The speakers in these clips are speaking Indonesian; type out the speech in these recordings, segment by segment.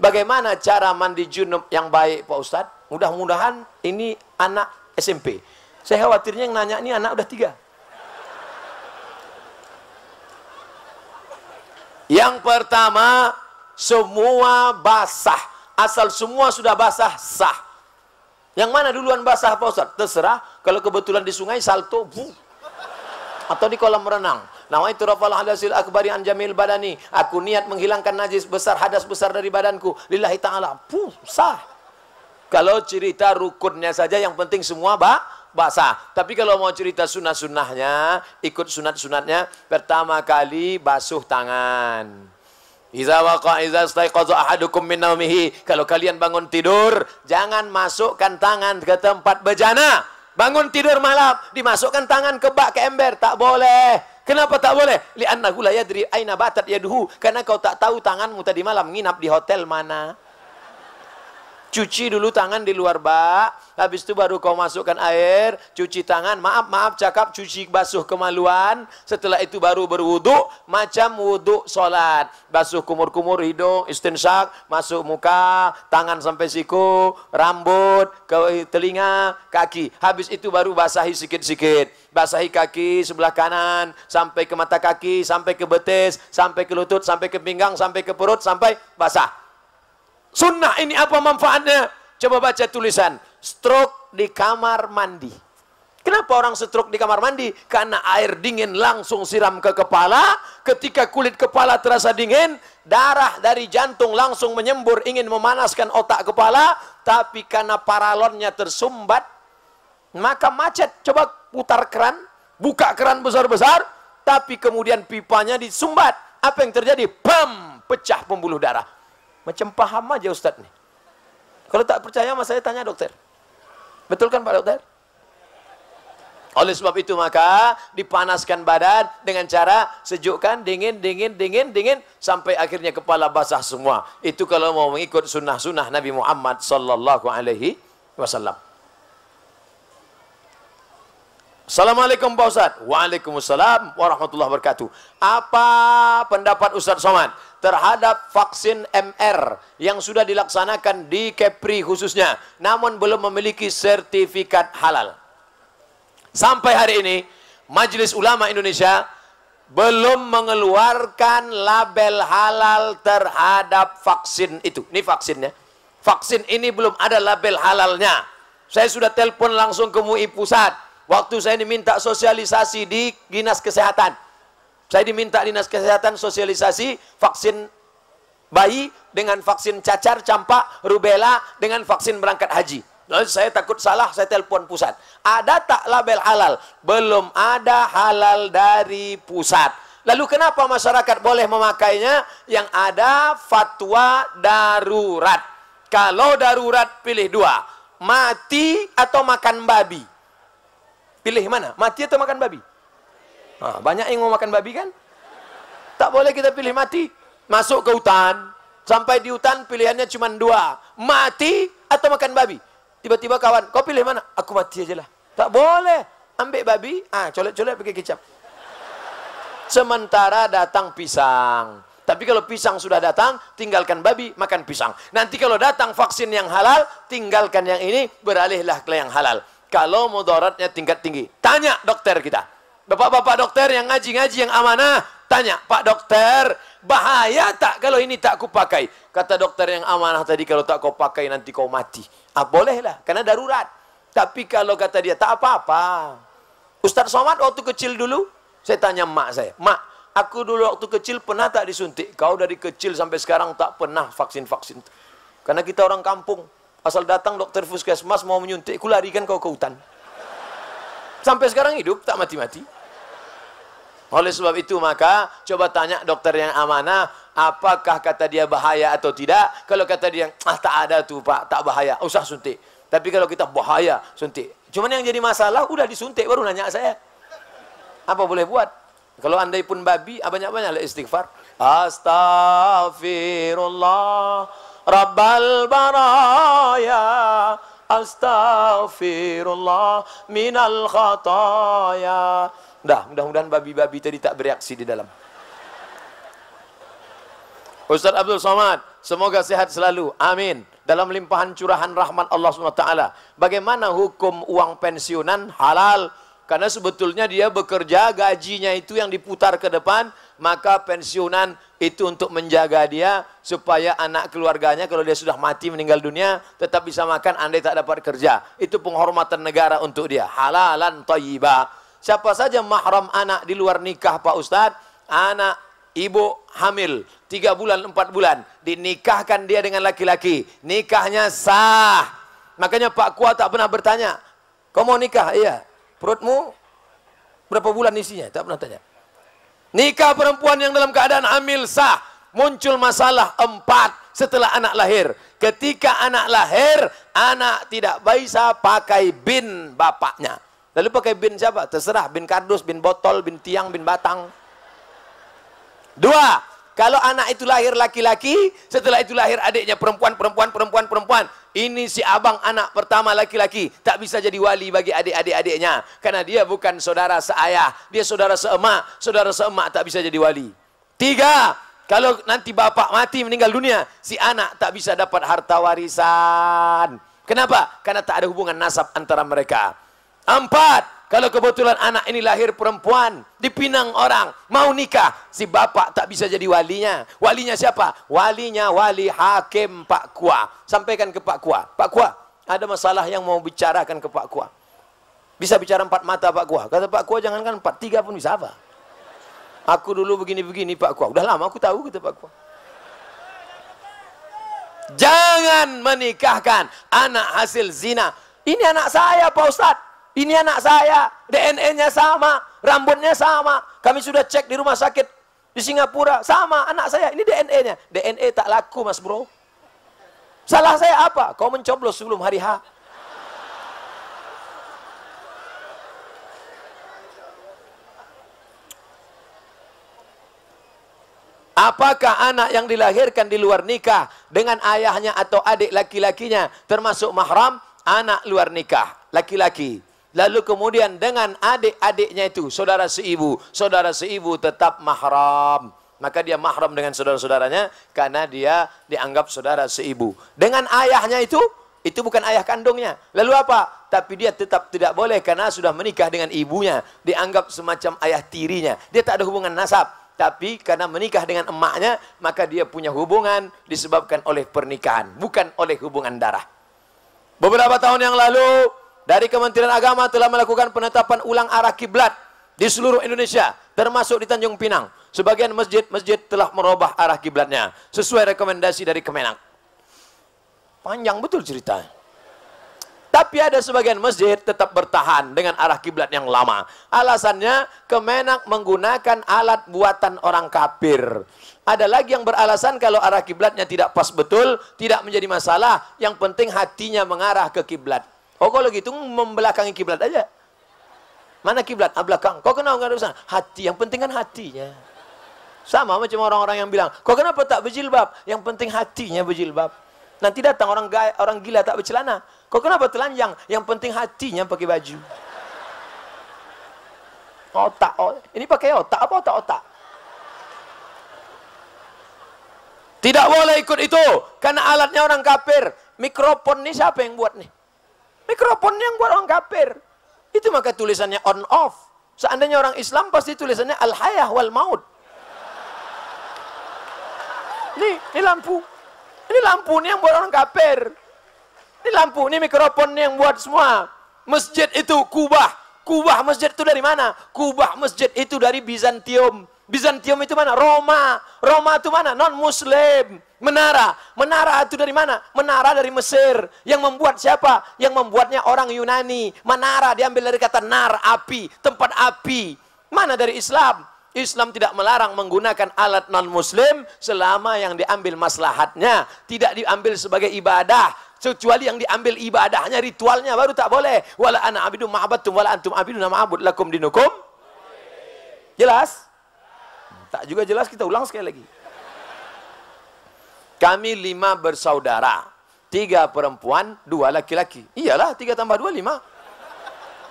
Bagaimana cara mandi junub yang baik Pak Ustadz? Mudah-mudahan ini anak SMP. Saya khawatirnya yang nanya ini anak udah 3. Yang pertama, semua basah. Asal semua sudah basah, sah. Yang mana duluan basah Pak Ustadz? Terserah. Kalau kebetulan di sungai, salto. Atau di kolam renang. Nawaitu rafal hadasil akbari an jamil badani. Aku niat menghilangkan najis besar, hadas besar dari badanku. Lillahi ta'ala. Sah. Kalau cerita rukunnya saja, yang penting semua basah. Tapi kalau mau cerita sunnah-sunnahnya, ikut sunat-sunatnya, pertama kali basuh tangan. Iza staiqaza ahadukum min naumihi. Kalau kalian bangun tidur, jangan masukkan tangan ke tempat bejana. Bangun tidur malam, dimasukkan tangan ke bak, ke ember, tak boleh. Kenapa tak boleh? Li'annahu la yadri aina batat yaduhu. Karena kau tak tahu tanganmu tadi malam nginap di hotel mana. Cuci dulu tangan di luar bak, habis itu baru kau masukkan air, cuci tangan, maaf cakap cuci basuh kemaluan, setelah itu baru berwudu, macam wudu solat, basuh kumur-kumur hidung, istinsyak, masuk muka, tangan sampai siku, rambut, ke telinga, kaki, habis itu baru basahi sikit-sikit, basahi kaki sebelah kanan, sampai ke mata kaki, sampai ke betis, sampai ke lutut, sampai ke pinggang, sampai ke perut, sampai basah. Sunnah ini apa manfaatnya? Coba baca tulisan. Stroke di kamar mandi. Kenapa orang stroke di kamar mandi? Karena air dingin langsung siram ke kepala. Ketika kulit kepala terasa dingin, darah dari jantung langsung menyembur ingin memanaskan otak kepala. Tapi karena paralonnya tersumbat, maka macet. Coba putar keran, buka keran besar-besar, tapi kemudian pipanya disumbat. Apa yang terjadi? Bam! Pecah pembuluh darah. Macam paham aja Ustadz nih. Kalau tak percaya sama saya tanya dokter. Betul kan Pak Dokter? Oleh sebab itu maka dipanaskan badan dengan cara sejukkan, dingin, sampai akhirnya kepala basah semua. Itu kalau mau mengikut sunnah-sunnah Nabi Muhammad sallallahu alaihi wasallam. Assalamualaikum Pak Ustadz. Waalaikumsalam warahmatullahi wabarakatuh. Apa pendapat Ustadz Somad terhadap vaksin MR yang sudah dilaksanakan di Kepri khususnya, namun belum memiliki sertifikat halal? Sampai hari ini, Majelis Ulama Indonesia belum mengeluarkan label halal terhadap vaksin itu. Ini vaksinnya. Vaksin ini belum ada label halalnya. Saya sudah telepon langsung ke MUI Pusat. Waktu saya diminta sosialisasi di Dinas Kesehatan. Saya diminta Dinas Kesehatan sosialisasi vaksin bayi dengan vaksin cacar, campak, rubella dengan vaksin berangkat haji. Lalu saya takut salah, saya telepon pusat. Ada tak label halal? Belum ada halal dari pusat. Lalu kenapa masyarakat boleh memakainya? Yang ada fatwa darurat. Kalau darurat pilih 2. Mati atau makan babi? Pilih mana? Mati atau makan babi? Nah, banyak yang mau makan babi kan? Tak boleh kita pilih mati. Masuk ke hutan. Sampai di hutan pilihannya cuma 2. Mati atau makan babi. Tiba-tiba kawan, kau pilih mana? Aku mati aja lah. Tak boleh. Ambil babi, colek-colek pakai kecap. Sementara datang pisang. Tapi kalau pisang sudah datang, tinggalkan babi, makan pisang. Nanti kalau datang vaksin yang halal, tinggalkan yang ini, beralihlah ke yang halal. Kalau mudaratnya tingkat tinggi, tanya dokter kita. Bapak-bapak dokter yang ngaji-ngaji yang amanah, tanya, Pak dokter, bahaya tak kalau ini tak kupakai? Kata dokter yang amanah tadi, kalau tak kau pakai nanti kau mati. Bolehlah, karena darurat. Tapi kalau kata dia, tak apa-apa. Ustadz Somad waktu kecil dulu, saya tanya mak saya, Mak, aku dulu waktu kecil pernah tak disuntik? Kau dari kecil sampai sekarang tak pernah vaksin-vaksin. Karena kita orang kampung. Asal datang dokter puskesmas mau menyuntik, ku larikan kau ke hutan. Sampai sekarang hidup, tak mati-mati. Oleh sebab itu maka, coba tanya dokter yang amanah, apakah kata dia bahaya atau tidak? Kalau kata dia, tak ada tuh Pak, tak bahaya, usah suntik. Tapi kalau kita bahaya, suntik. Cuman yang jadi masalah, udah disuntik, baru nanya saya. Apa boleh buat? Kalau andai pun babi, banyak-banyak istighfar. Astaghfirullah Rabbal baraya, astaghfirullah minal khataya. Mudah-mudahan babi-babi tadi tak bereaksi di dalam. Ustaz Abdul Somad, semoga sehat selalu. Amin. Dalam limpahan curahan rahmat Allah SWT. Bagaimana hukum uang pensiunan halal? Karena sebetulnya dia bekerja, gajinya itu yang diputar ke depan, maka pensiunan itu untuk menjaga dia, supaya anak keluarganya kalau dia sudah mati meninggal dunia, tetap bisa makan andai tak dapat kerja. Itu penghormatan negara untuk dia. Halalan thayyibah. Siapa saja mahram anak di luar nikah Pak Ustadz, anak ibu hamil 3 bulan 4 bulan dinikahkan dia dengan laki-laki, nikahnya sah. Makanya Pak Kua tak pernah bertanya, kau mau nikah? Iya. Perutmu berapa bulan isinya? Tak pernah tanya. Nikah perempuan yang dalam keadaan hamil sah. Muncul masalah 4 setelah anak lahir. Ketika anak lahir, anak tidak bisa pakai bin bapaknya. Lalu pakai bin siapa? Terserah, bin kardus, bin botol, bin tiang, bin batang. 2, kalau anak itu lahir laki-laki, setelah itu lahir adiknya perempuan. Ini si abang anak pertama laki-laki, tak bisa jadi wali bagi adik-adiknya. Karena dia bukan saudara seayah, dia saudara seemak. Saudara seemak tak bisa jadi wali. 3, kalau nanti bapak mati meninggal dunia, si anak tak bisa dapat harta warisan. Kenapa? Karena tak ada hubungan nasab antara mereka. 4, kalau kebetulan anak ini lahir perempuan, dipinang orang, mau nikah, si bapak tak bisa jadi walinya. Walinya siapa? Walinya wali hakim Pak Kua. Sampaikan ke Pak Kua. Pak Kua, ada masalah yang mau bicarakan ke Pak Kua. Bisa bicara 4 mata Pak Kua. Kata Pak Kua, jangankan 4, 3 pun bisa apa? Aku dulu begini-begini Pak Kua. Udah lama aku tahu, kata Pak Kua. Jangan menikahkan anak hasil zina. Ini anak saya Pak Ustadz. Ini anak saya, DNA-nya sama, rambutnya sama. Kami sudah cek di rumah sakit di Singapura, sama anak saya. Ini DNA-nya. DNA tak laku mas bro. Salah saya apa? Kau mencoblos sebelum hari H. Apakah anak yang dilahirkan di luar nikah dengan ayahnya atau adik laki-lakinya termasuk mahram? Anak luar nikah, laki-laki. Lalu kemudian dengan adik-adiknya itu, saudara seibu tetap mahram. Maka dia mahram dengan saudara-saudaranya, karena dia dianggap saudara seibu. Dengan ayahnya itu bukan ayah kandungnya. Lalu apa? Tapi dia tetap tidak boleh, karena sudah menikah dengan ibunya. Dianggap semacam ayah tirinya. Dia tak ada hubungan nasab. Tapi karena menikah dengan emaknya, maka dia punya hubungan disebabkan oleh pernikahan, bukan oleh hubungan darah. Beberapa tahun yang lalu, dari Kementerian Agama telah melakukan penetapan ulang arah kiblat di seluruh Indonesia, termasuk di Tanjung Pinang. Sebagian masjid telah merubah arah kiblatnya sesuai rekomendasi dari Kemenak. Panjang betul ceritanya. Tapi ada sebagian masjid tetap bertahan dengan arah kiblat yang lama. Alasannya Kemenak menggunakan alat buatan orang kafir. Ada lagi yang beralasan kalau arah kiblatnya tidak pas betul, tidak menjadi masalah. Yang penting hatinya mengarah ke kiblat. Oh kalau gitu membelakangi kiblat aja. Mana kiblat? Ah belakang. Kau kenal nggak ada urusan? Hati. Yang penting kan hatinya. Sama macam orang-orang yang bilang, kau kenapa tak berjilbab? Yang penting hatinya berjilbab. Nanti datang orang gila tak bercelana. Kau kenapa telanjang? Yang penting hatinya pakai baju. Otak. Ini pakai otak apa otak-otak? Tidak boleh ikut itu. Karena alatnya orang kafir. Mikrofon ini siapa yang buat nih? Mikrofon yang buat orang kafir. Itu maka tulisannya on off. Seandainya orang Islam pasti tulisannya al-hayah wal maut. Ini lampu. Ini lampu ini yang buat orang kafir. Ini lampu, ini mikrofon yang buat semua. Masjid itu kubah. Kubah masjid itu dari mana? Kubah masjid itu dari Bizantium. Bizantium itu mana? Roma. Roma itu mana? Non-Muslim. Menara. Menara itu dari mana? Menara dari Mesir. Yang membuat siapa? Yang membuatnya orang Yunani. Menara diambil dari kata nar, api. Tempat api. Mana dari Islam? Islam tidak melarang menggunakan alat non-Muslim selama yang diambil maslahatnya. Tidak diambil sebagai ibadah. Kecuali yang diambil ibadahnya, ritualnya baru tak boleh. Wala ana abidu ma'abattum wala antum abiduna ma'abud lakum dinukum. Jelas? Tak juga jelas, kita ulang sekali lagi. Kami 5 bersaudara. 3 perempuan, 2 laki-laki. Iyalah, 3 tambah 2, 5.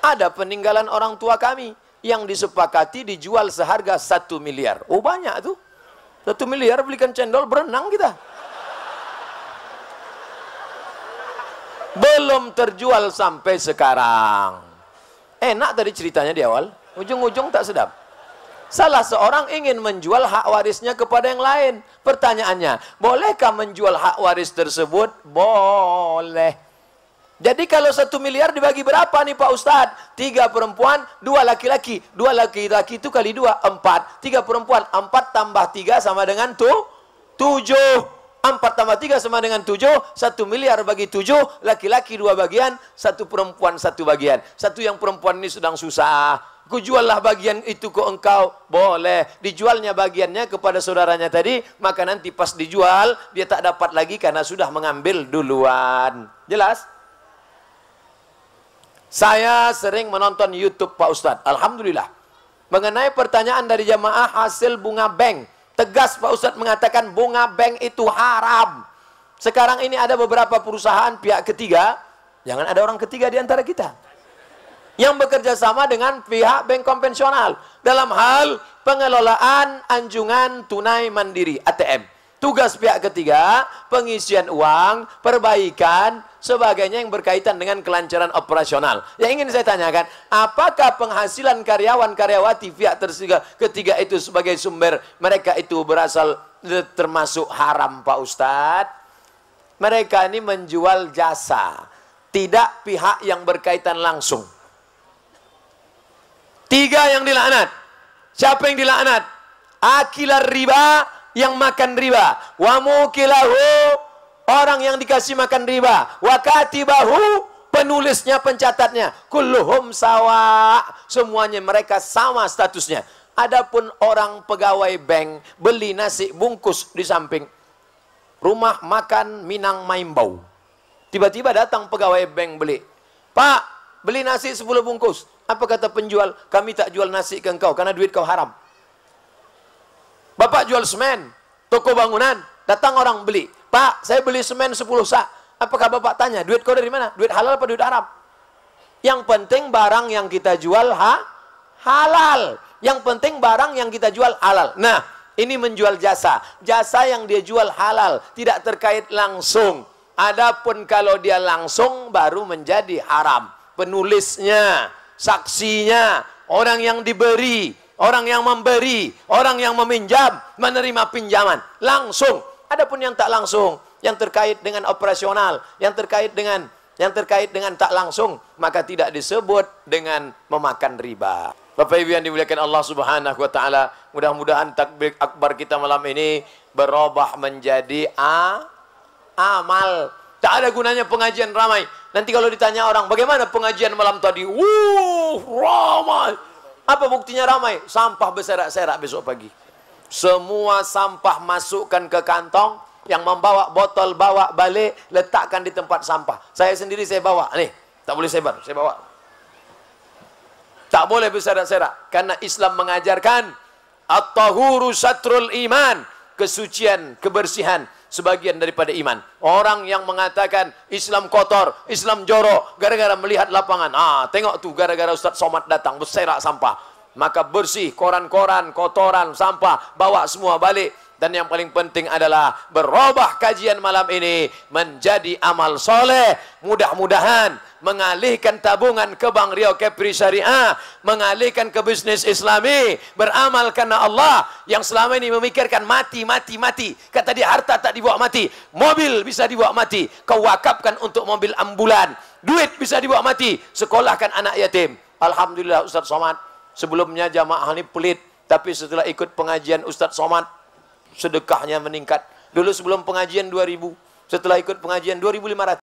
Ada peninggalan orang tua kami yang disepakati dijual seharga 1 miliar. Oh banyak tuh. 1 miliar belikan cendol, berenang kita. Belum terjual sampai sekarang. Enak tadi ceritanya di awal, ujung-ujung tak sedap. Salah seorang ingin menjual hak warisnya kepada yang lain. Pertanyaannya, bolehkah menjual hak waris tersebut? Boleh. Jadi kalau 1 miliar dibagi berapa nih Pak Ustadz? 3 perempuan, 2 laki-laki. 2 laki-laki itu kali 2, 4. 3 perempuan, 4 tambah 3 sama dengan 7. 4 tambah 3 sama dengan 7. 1 miliar bagi 7, laki-laki 2 bagian, 1 perempuan 1 bagian. Satu yang perempuan ini sedang susah. Kujuallah bagian itu ke engkau. Boleh. Dijualnya bagiannya kepada saudaranya tadi, maka nanti pas dijual, dia tak dapat lagi karena sudah mengambil duluan. Jelas? Saya sering menonton YouTube Pak Ustadz, alhamdulillah. Mengenai pertanyaan dari jamaah hasil bunga bank, tegas Pak Ustadz mengatakan bunga bank itu haram. Sekarang ini ada beberapa perusahaan pihak ketiga, jangan ada orang ketiga di antara kita, yang bekerja sama dengan pihak bank konvensional dalam hal pengelolaan anjungan tunai mandiri ATM. Tugas pihak ketiga, pengisian uang, perbaikan, sebagainya yang berkaitan dengan kelancaran operasional. Yang ingin saya tanyakan, apakah penghasilan karyawan-karyawati pihak ketiga itu sebagai sumber mereka itu berasal termasuk haram Pak Ustadz? Mereka ini menjual jasa, tidak pihak yang berkaitan langsung. 3 yang dilaknat. Siapa yang dilaknat? Akilar riba, yang makan riba. Wa mukilahu, orang yang dikasih makan riba. Wa katibahu, penulisnya, pencatatnya. Kulluhum sawa, semuanya mereka sama statusnya. Adapun orang pegawai bank beli nasi bungkus di samping rumah makan Minang Maimbau. Tiba-tiba datang pegawai bank beli. Pak, beli nasi 10 bungkus. Apa kata penjual? Kami tak jual nasi ke engkau karena duit kau haram. Bapak jual semen, toko bangunan, datang orang beli. Pak, saya beli semen 10 sak. Apakah Bapak tanya, duit kau dari mana? Duit halal apa duit haram? Yang penting barang yang kita jual halal. Yang penting barang yang kita jual halal. Nah, ini menjual jasa. Jasa yang dia jual halal, tidak terkait langsung. Adapun kalau dia langsung baru menjadi haram. Penulisnya, saksinya, orang yang diberi, orang yang memberi, orang yang meminjam, menerima pinjaman langsung. Adapun yang tak langsung, yang terkait dengan operasional, yang terkait dengan tak langsung, maka tidak disebut dengan memakan riba. Bapak Ibu yang dimuliakan Allah Subhanahu wa taala, mudah-mudahan takbir akbar kita malam ini berubah menjadi amal. Tak ada gunanya pengajian ramai. Nanti kalau ditanya orang, bagaimana pengajian malam tadi? Ramai. Apa buktinya ramai? Sampah berserak-serak besok pagi. Semua sampah masukkan ke kantong, yang membawa botol bawa balik, letakkan di tempat sampah. Saya sendiri saya bawa. Nih, tak boleh sebar, saya bawa. Tak boleh berserak-serak karena Islam mengajarkan at-tahuru satrul iman, kesucian, kebersihan sebagian daripada iman. Orang yang mengatakan Islam kotor, Islam jorok, gara-gara melihat lapangan. Tengok tuh, gara-gara Ustaz Somad datang berserak sampah. Maka bersih, koran-koran, kotoran, sampah, bawa semua balik. Dan yang paling penting adalah berubah kajian malam ini menjadi amal soleh. Mudah-mudahan mengalihkan tabungan ke Bank Riau Kepri Syariah, mengalihkan ke bisnis Islami, beramal karena Allah. Yang selama ini memikirkan mati. Kata dia, harta tak dibawa mati, mobil bisa dibawa mati. Kau wakafkan untuk mobil ambulan. Duit bisa dibawa mati, sekolahkan anak yatim. Alhamdulillah Ustaz Somad, sebelumnya jamaah ini pelit, tapi setelah ikut pengajian Ustaz Somad, sedekahnya meningkat. Dulu sebelum pengajian 2000, setelah ikut pengajian 2500.